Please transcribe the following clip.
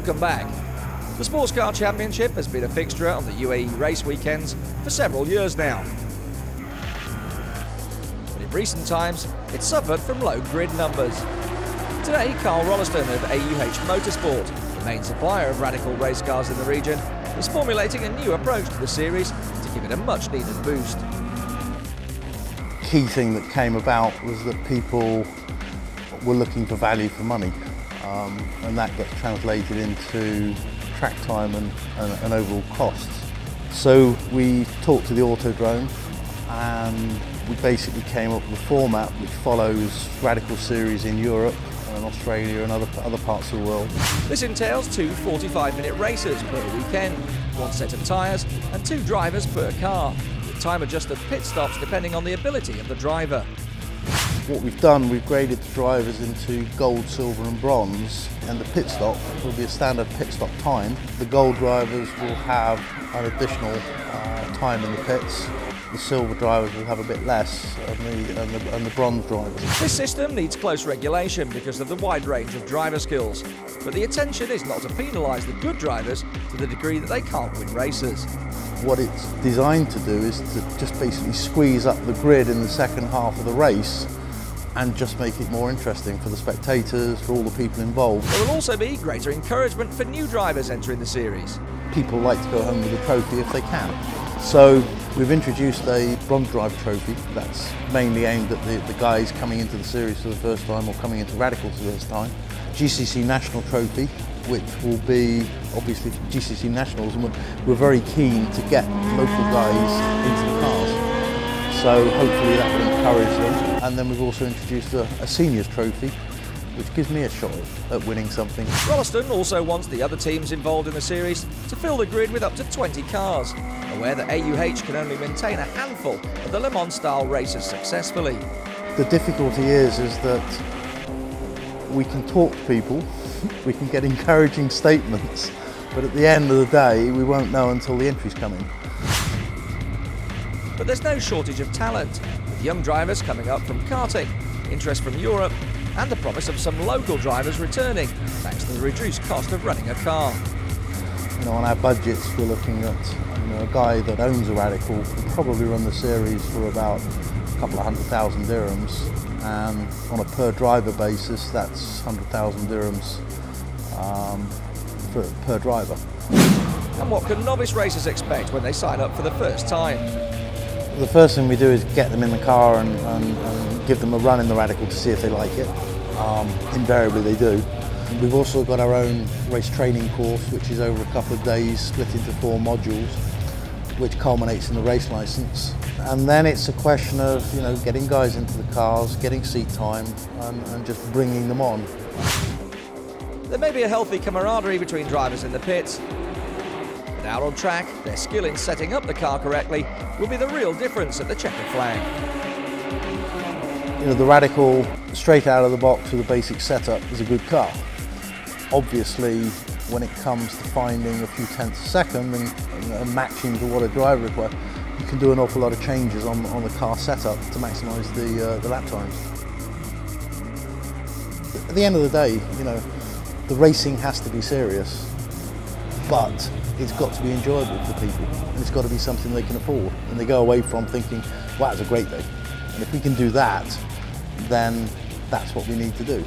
Welcome back. The Sportscar Championship has been a fixture on the UAE race weekends for several years now. But in recent times, it's suffered from low grid numbers. Today, Carl Rolliston of AUH Motorsport, the main supplier of radical race cars in the region, is formulating a new approach to the series to give it a much-needed boost. Key thing that came about was that people were looking for value for money, and that gets translated into track time and overall costs. So we talked to the Autodrome and we basically came up with a format which follows Radical Series in Europe and Australia and other parts of the world. This entails two 45-minute races per weekend, one set of tyres and two drivers per car, with time-adjusted pit stops depending on the ability of the driver. What we've done, we've graded the drivers into gold, silver and bronze, and the pit stop will be a standard pit stop time. The gold drivers will have an additional time in the pits. The silver drivers will have a bit less, and the bronze drivers. This system needs close regulation because of the wide range of driver skills, but the intention is not to penalise the good drivers to the degree that they can't win races. What it's designed to do is to just basically squeeze up the grid in the second half of the race and just make it more interesting for the spectators, for all the people involved. There will also be greater encouragement for new drivers entering the series. People like to go home with a trophy if they can. So we've introduced a bronze drive trophy that's mainly aimed at the guys coming into the series for the first time or coming into Radical for the first time. GCC National Trophy, which will be obviously GCC Nationals, and we're very keen to get local guys into the cars. So hopefully that will encourage them. And then we've also introduced a seniors trophy, which gives me a shot at winning something. Rolliston also wants the other teams involved in the series to fill the grid with up to 20 cars, aware that AUH can only maintain a handful of the Le Mans style races successfully. The difficulty is that we can talk to people, we can get encouraging statements, but at the end of the day we won't know until the entries come in. But there's no shortage of talent, with young drivers coming up from karting, interest from Europe, and the promise of some local drivers returning, thanks to the reduced cost of running a car. You know, on our budgets we're looking at a guy that owns a Radical will probably run the series for about a couple of 100,000 dirhams, and on a per driver basis that's 100,000 dirhams per driver. And what can novice racers expect when they sign up for the first time? The first thing we do is get them in the car and give them a run in the Radical to see if they like it. Invariably they do. We've also got our own race training course, which is over a couple of days, split into 4 modules, which culminates in the race licence. And then it's a question of getting guys into the cars, getting seat time, and just bringing them on. There may be a healthy camaraderie between drivers in the pits, but out on track, their skill in setting up the car correctly will be the real difference at the checkered flag. The Radical, straight out of the box with a basic setup, is a good car. Obviously, when it comes to finding a few tenths a second and matching to what a driver requires, you can do an awful lot of changes on the car setup to maximise the lap times. At the end of the day, the racing has to be serious, but it's got to be enjoyable for people, and it's got to be something they can afford, and they go away from thinking, wow, it's a great day. And if we can do that, then that's what we need to do.